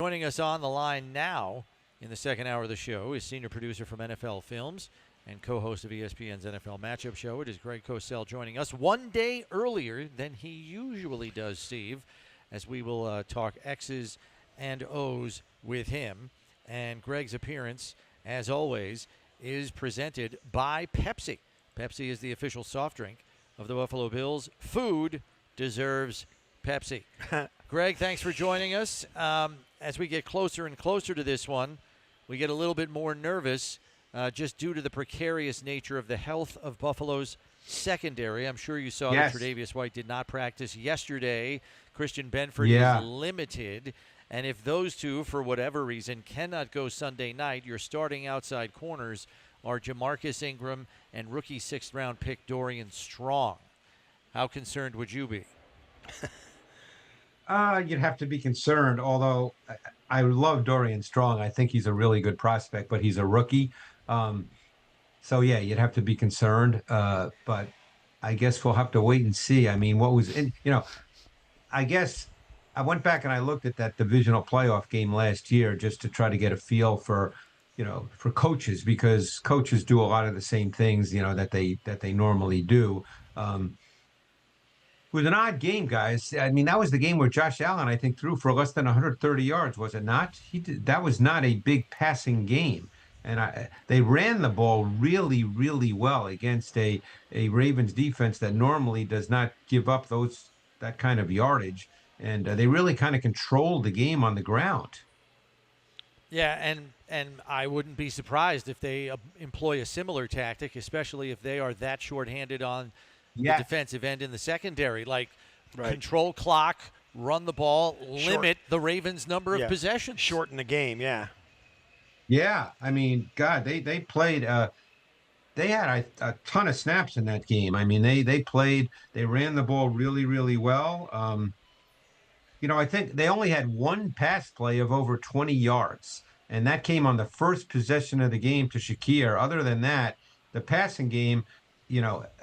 Joining us on the line now in the second hour of the show is senior producer from NFL Films and co-host of ESPN's NFL Matchup Show. It is Greg Cosell joining us one day earlier than he usually does, Steve, as we will talk X's and O's with him. And Greg's appearance, as always, is presented by Pepsi. Pepsi is the official soft drink of the Buffalo Bills. Food deserves Pepsi. Greg, thanks for joining us. As we get closer and closer to this one, we get a little bit more nervous just due to the precarious nature of the health of Buffalo's secondary. I'm sure you saw that Tre'Davious White did not practice yesterday. Christian Benford is limited. And if those two, for whatever reason, cannot go Sunday night, your starting outside corners are Jamarcus Ingram and rookie sixth-round pick Dorian Strong. How concerned would you be? You'd have to be concerned, although I love Dorian Strong. I think he's a really good prospect, but he's a rookie. So, yeah, you'd have to be concerned. But I guess we'll have to wait and see. I mean, I guess I went back and I looked at that divisional playoff game last year just to try to get a feel for coaches, because coaches do a lot of the same things, that they normally do. It was an odd game, guys. I mean, that was the game where Josh Allen, I think, threw for less than 130 yards, was it not? That was not a big passing game. And they ran the ball really, really well against a Ravens defense that normally does not give up that kind of yardage. And they really kind of controlled the game on the ground. Yeah, and I wouldn't be surprised if they employ a similar tactic, especially if they are that shorthanded on the defensive end in the secondary. Control clock, run the ball, limit the Ravens' number of possessions. Shorten the game, Yeah, I mean, God, they played they had a ton of snaps in that game. I mean, they ran the ball really, really well. I think they only had one pass play of over 20 yards, and that came on the first possession of the game to Shakir. Other than that, the passing game,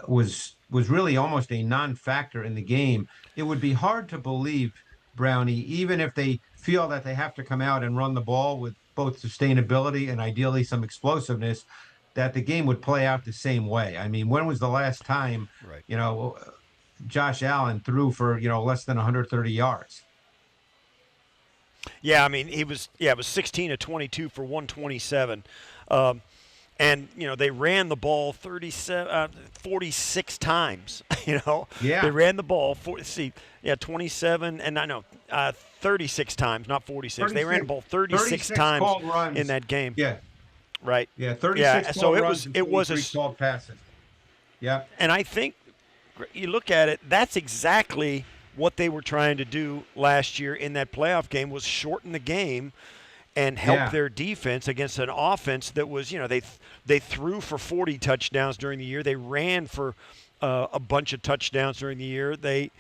was really almost a non-factor in the game. It would be hard to believe, Brownie, even if they feel that they have to come out and run the ball with both sustainability and ideally some explosiveness, that the game would play out the same way. I mean, when was the last time, Josh Allen threw for, less than 130 yards? Yeah, I mean, it was 16 of 22 for 127. And, they ran the ball 46 times, Yeah. They ran the ball, 27, and 36 times, not 46. They ran the ball 36 times in that game. Yeah. Right. Yeah, 36 so runs it was a 12 passes. Yeah. And I think you look at it, that's exactly what they were trying to do last year in that playoff game, was shorten the game and help their defense against an offense that was, they threw for 40 touchdowns during the year. They ran for a bunch of touchdowns during the year. They,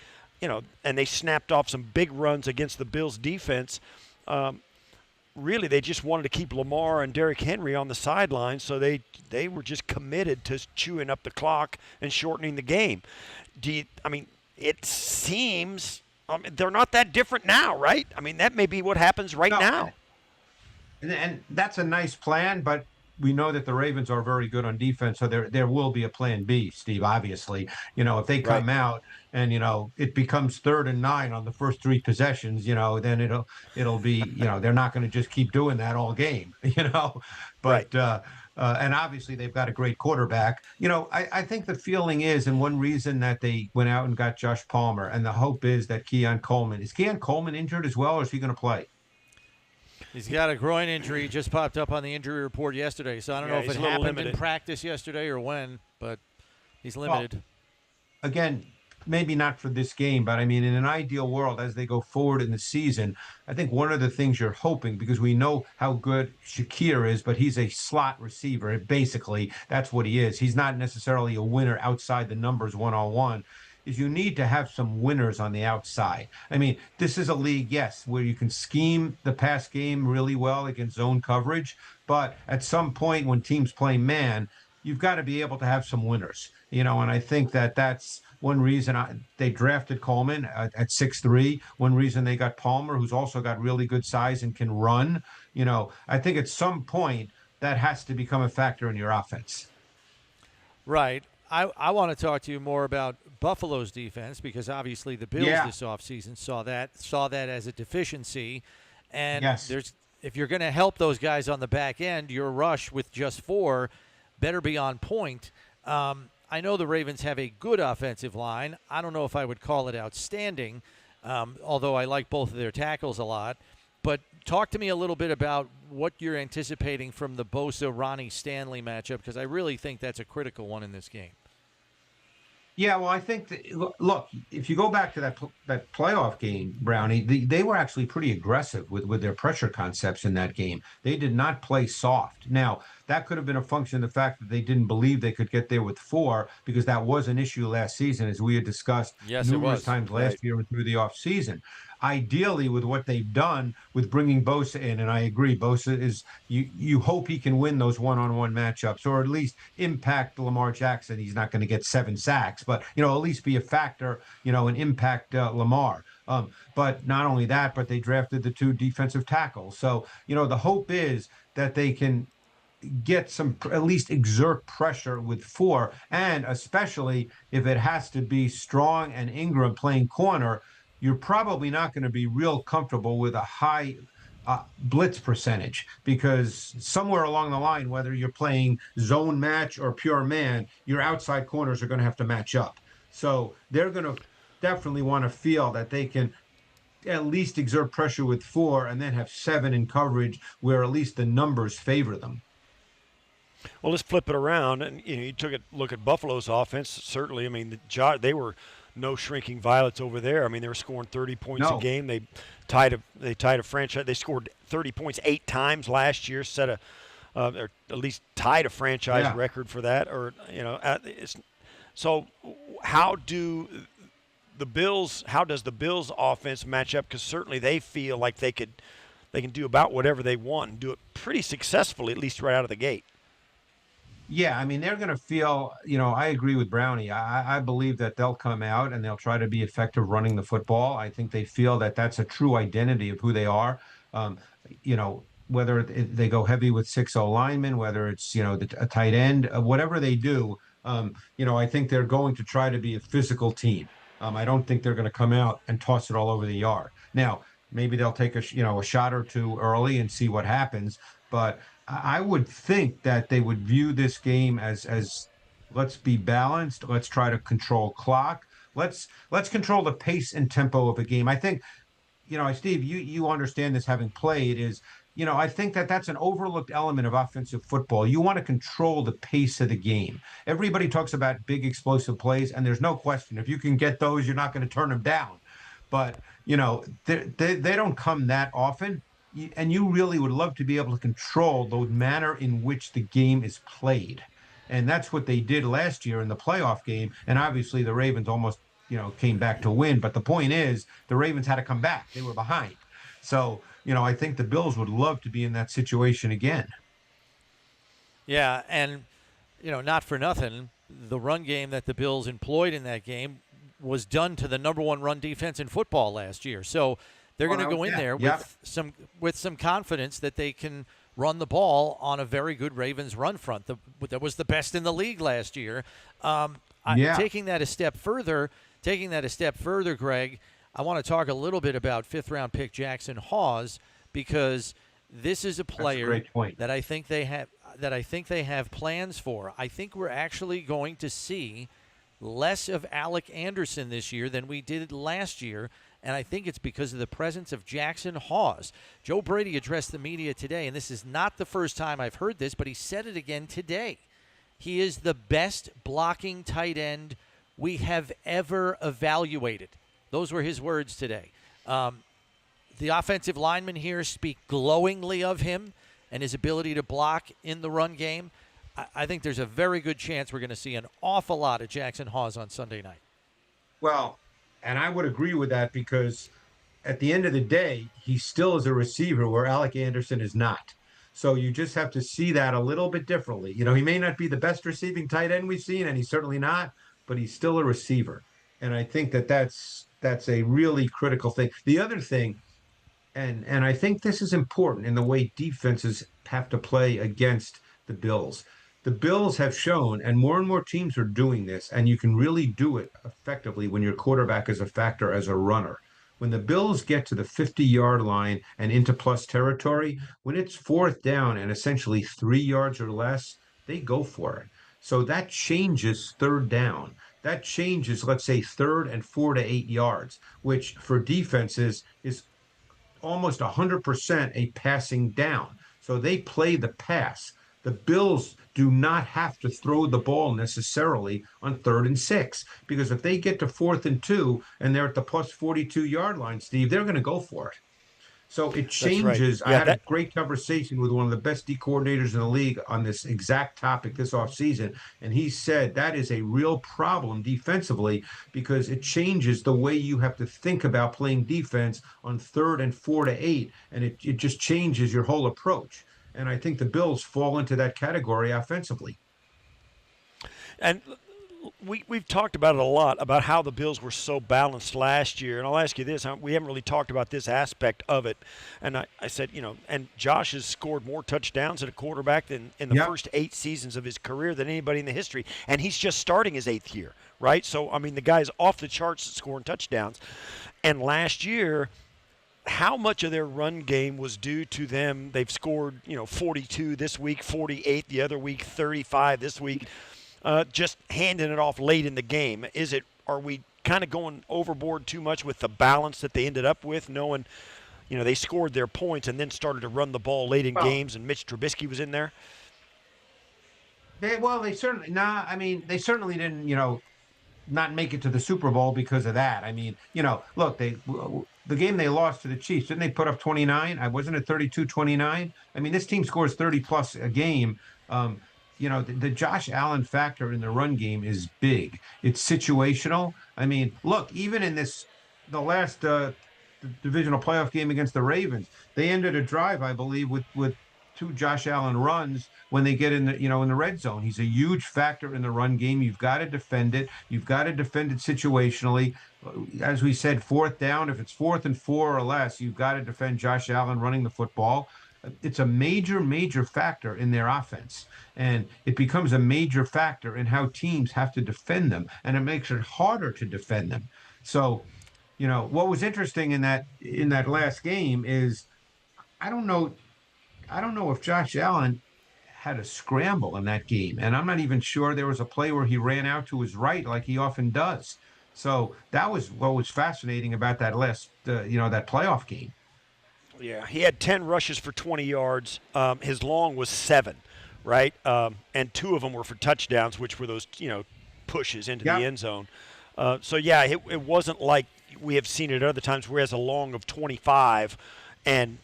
and they snapped off some big runs against the Bills defense. Really, they just wanted to keep Lamar and Derrick Henry on the sidelines, so they were just committed to chewing up the clock and shortening the game. It seems they're not that different now, right? I mean, that may be what happens now. And that's a nice plan, but we know that the Ravens are very good on defense, so there will be a plan B, Steve, obviously. If they come out and, it becomes 3rd and 9 on the first 3 possessions, then it'll be, they're not going to just keep doing that all game, But and obviously they've got a great quarterback. I think the feeling is, and one reason that they went out and got Josh Palmer, and the hope is that Keon Coleman. Is Keon Coleman injured as well, or is he going to play? He's got a groin injury. He just popped up on the injury report yesterday, so I don't know if it happened in practice yesterday or when, but he's limited. Well, again, maybe not for this game, but I mean, in an ideal world, as they go forward in the season, I think one of the things you're hoping, because we know how good Shakir is, but he's a slot receiver. Basically, that's what he is. He's not necessarily a winner outside the numbers one-on-one. Is you need to have some winners on the outside. I mean, this is a league, yes, where you can scheme the pass game really well against zone coverage, but at some point when teams play man, you've got to be able to have some winners. And I think that's one reason they drafted Coleman at 6'3". One reason they got Palmer, who's also got really good size and can run. I think at some point that has to become a factor in your offense. Right. I want to talk to you more about Buffalo's defense because obviously the Bills Yeah. this offseason saw that as a deficiency. And Yes. if you're going to help those guys on the back end, your rush with just 4 better be on point. I know the Ravens have a good offensive line. I don't know if I would call it outstanding, although I like both of their tackles a lot. But talk to me a little bit about what you're anticipating from the Bosa-Ronnie Stanley matchup, because I really think that's a critical one in this game. Yeah, well, I think look, if you go back to that playoff game, Brownie, they were actually pretty aggressive with their pressure concepts in that game. They did not play soft. Now, that could have been a function of the fact that they didn't believe they could get there with 4, because that was an issue last season, as we had discussed Yes, it numerous was. times Right. last year and through the offseason. Ideally, with what they've done with bringing Bosa in, and I agree, Bosa is you hope he can win those one-on-one matchups, or at least impact Lamar Jackson. He's not going to get 7 sacks, but at least be a factor, and impact Lamar. But not only that, but they drafted the 2 defensive tackles. So the hope is that they can get some, at least exert pressure with 4, and especially if it has to be Strong and Ingram playing corner, you're probably not going to be real comfortable with a high blitz percentage, because somewhere along the line, whether you're playing zone match or pure man, your outside corners are going to have to match up. So they're going to definitely want to feel that they can at least exert pressure with 4 and then have 7 in coverage, where at least the numbers favor them. Well, let's flip it around, and you took a look at Buffalo's offense. Certainly, I mean, they were no shrinking violets over there. I mean, they were scoring 30 points a game. They tied a franchise. They scored 30 points 8 times last year, set a or at least tied a franchise record for that. Or so how does the Bills offense match up? Because certainly they feel like they can do about whatever they want and do it pretty successfully, at least right out of the gate. Yeah, I mean, they're going to feel, I agree with Brownie. I believe that they'll come out and they'll try to be effective running the football. I think they feel that that's a true identity of who they are. Um, whether they go heavy with 6 linemen, whether it's, a tight end, whatever they do, I think they're going to try to be a physical team. I don't think they're going to come out and toss it all over the yard. Now, maybe they'll take a shot or 2 early and see what happens. But I would think that they would view this game as let's be balanced. Let's try to control clock. Let's control the pace and tempo of a game. I think, Steve, you understand this having played, is, I think that's an overlooked element of offensive football. You want to control the pace of the game. Everybody talks about big explosive plays, and there's no question, if you can get those, you're not going to turn them down. But, they don't come that often. And you really would love to be able to control the manner in which the game is played. And that's what they did last year in the playoff game. And obviously the Ravens almost, came back to win. But the point is, the Ravens had to come back. They were behind. So, I think the Bills would love to be in that situation again. Yeah, and, not for nothing, the run game that the Bills employed in that game was done to the number 1 run defense in football last year. So they're going to go in there with some confidence that they can run the ball on a very good Ravens run front that was the best in the league last year. Taking that a step further, Greg, I want to talk a little bit about 5th-round pick Jackson Hawes, because this is a player that I think they have plans for. I think we're actually going to see less of Alec Anderson this year than we did last year. And I think it's because of the presence of Jackson Hawes. Joe Brady addressed the media today, and this is not the first time I've heard this, but he said it again today. He is the best blocking tight end we have ever evaluated. Those were his words today. The offensive linemen here speak glowingly of him and his ability to block in the run game. I think there's a very good chance we're going to see an awful lot of Jackson Hawes on Sunday night. Well, and I would agree with that, because at the end of the day, he still is a receiver where Alec Anderson is not. So you just have to see that a little bit differently. He may not be the best receiving tight end we've seen, and he's certainly not, but he's still a receiver. And I think that's a really critical thing. The other thing, and I think this is important in the way defenses have to play against the Bills. The Bills have shown, and more teams are doing this, and you can really do it effectively when your quarterback is a factor as a runner. When the Bills get to the 50-yard line and into plus territory, when it's fourth down and essentially 3 yards or less, they go for it. So that changes third down. That changes, let's say, third and 4 to 8 yards, which for defenses is almost 100% a passing down. So they play the pass. The Bills do not have to throw the ball necessarily on 3rd and 6, because if they get to 4th and 2 and they're at the plus 42-yard line, Steve, they're going to go for it. So it That's right. changes. I Yeah, had a great conversation with one of the best D coordinators in the league on this exact topic this offseason. And he said that is a real problem defensively, because it changes the way you have to think about playing defense on 3rd and 4 to 8. And it just changes your whole approach. And I think the Bills fall into that category offensively. and we've talked about it a lot, about how the Bills were so balanced last year. And I'll ask you this: we haven't really talked about this aspect of it. And I said, and Josh has scored more touchdowns at a quarterback than in the Yep. first 8 seasons of his career than anybody in the history. And he's just starting his 8th year, right? So I mean, the guy's off the charts at scoring touchdowns. And last year, how much of their run game was due to them? They've scored, 42 this week, 48 the other week, 35 this week. Just handing it off late in the game. Are we kind of going overboard too much with the balance that they ended up with, knowing, they scored their points and then started to run the ball late in games, and Mitch Trubisky was in there? They certainly, I mean, they certainly didn't, not make it to the Super Bowl because of that. I mean, look, the game they lost to the Chiefs, didn't they put up 29? I wasn't at 32-29. I mean, this team scores 30 plus a game. The Josh Allen factor in the run game is big. It's situational. I mean, look, even in the last divisional playoff game against the Ravens, they ended a drive, I believe, with 2 Josh Allen runs when they get in the red zone. He's a huge factor in the run game. You've got to defend it. You've got to defend it situationally. As we said, fourth down, if it's 4th and 4 or less, you've got to defend Josh Allen running the football. It's a major factor in their offense, and it becomes a major factor in how teams have to defend them, and it makes it harder to defend them. So, what was interesting in that last game is, I don't know if Josh Allen had a scramble in that game, and I'm not even sure there was a play where he ran out to his right like he often does. So that was what was fascinating about that that playoff game. Yeah, he had 10 rushes for 20 yards. His long was 7, right? And 2 of them were for touchdowns, which were those, pushes into the end zone. So, yeah, it wasn't like we have seen it at other times where he has a long of 25 and,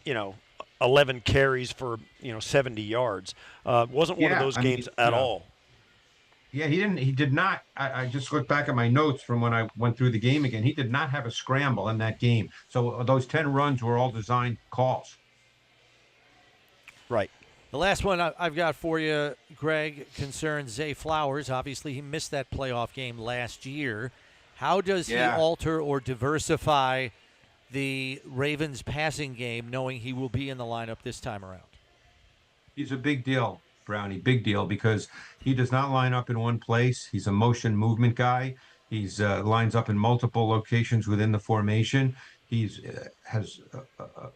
11 carries for, 70 yards. Wasn't one of those games at all. Yeah, he did not. I just looked back at my notes from when I went through the game again. He did not have a scramble in that game. So those 10 runs were all designed calls. Right. The last one I've got for you, Greg, concerns Zay Flowers. Obviously, he missed that playoff game last year. How does he alter or diversify the Ravens' passing game, knowing he will be in the lineup this time around? He's a big deal, Brownie, big deal, because he does not line up in one place. He's a motion movement guy. He's lines up in multiple locations within the formation. He's has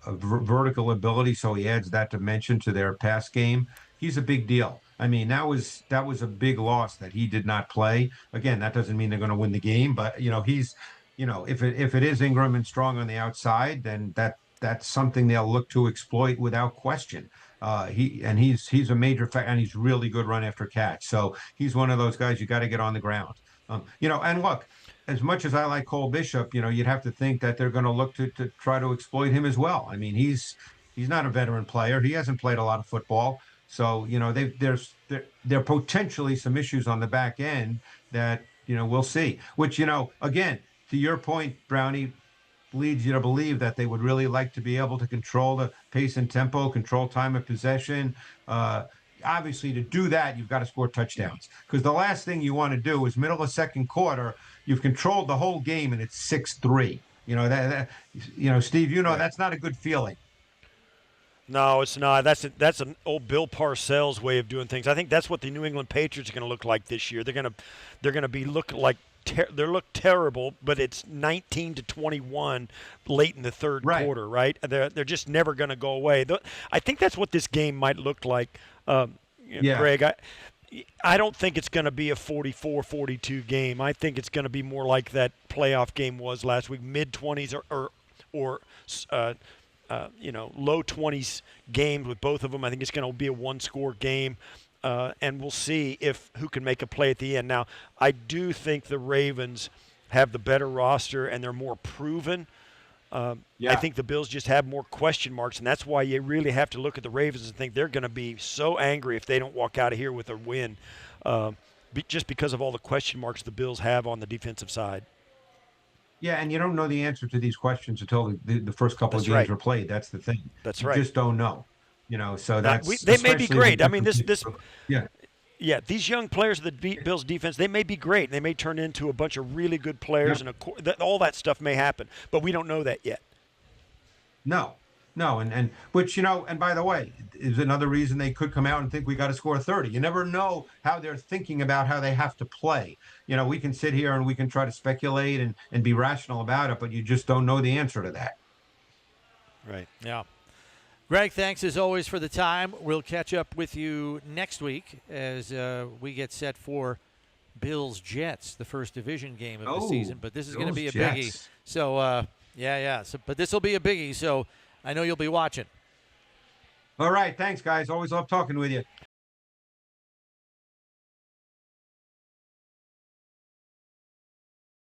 a vertical ability, so he adds that dimension to their pass game. He's a big deal. I mean, that was a big loss that he did not play. Again, that doesn't mean they're going to win the game, but he's, if it is Ingram and Strong on the outside, then that's something they'll look to exploit without question. He's a major factor, and he's really good run after catch. So he's one of those guys you got to get on the ground. And look, as much as I like Cole Bishop, you'd have to think that they're going to look to try to exploit him as well. I mean, he's not a veteran player. He hasn't played a lot of football. So, there are potentially some issues on the back end that, we'll see. Which, again, to your point, Brownie, leads you to believe that they would really like to be able to control the pace and tempo, control time of possession. Obviously, to do that, you've got to score touchdowns, because the last thing you want to do is middle of second quarter, you've controlled the whole game and it's 6-3. Steve, Right. that's not a good feeling. No, it's not. That's an old Bill Parcells way of doing things. I think that's what the New England Patriots are going to look like this year. They're going to be looking like they look terrible, but it's 19-21 late in the third quarter, right? They're just never going to go away. I think that's what this game might look like. Greg, I don't think it's going to be a 44-42 game. I think it's going to be more like that playoff game was last week, mid-20s or low 20s games with both of them. I think it's going to be a one-score game, and we'll see who can make a play at the end. Now, I do think the Ravens have the better roster, and they're more proven. I think the Bills just have more question marks, and that's why you really have to look at the Ravens and think they're going to be so angry if they don't walk out of here with a win, just because of all the question marks the Bills have on the defensive side. Yeah, and you don't know the answer to these questions until the first couple of games are played. That's the thing. That's right. You just don't know. So they may be great. I mean, yeah, these young players of the Bills defense, they may be great. They may turn into a bunch of really good players, and all that stuff may happen. But we don't know that yet. No, and which and by the way, is another reason they could come out and think we got to score 30. You never know how they're thinking about how they have to play. We can sit here and we can try to speculate and be rational about it, but you just don't know the answer to that. Right. Yeah. Greg, thanks as always for the time. We'll catch up with you next week as we get set for Bills-Jets, the first division game of the season. But this is going to be a biggie. So, but this will be a biggie, so I know you'll be watching. All right. Thanks, guys. Always love talking with you.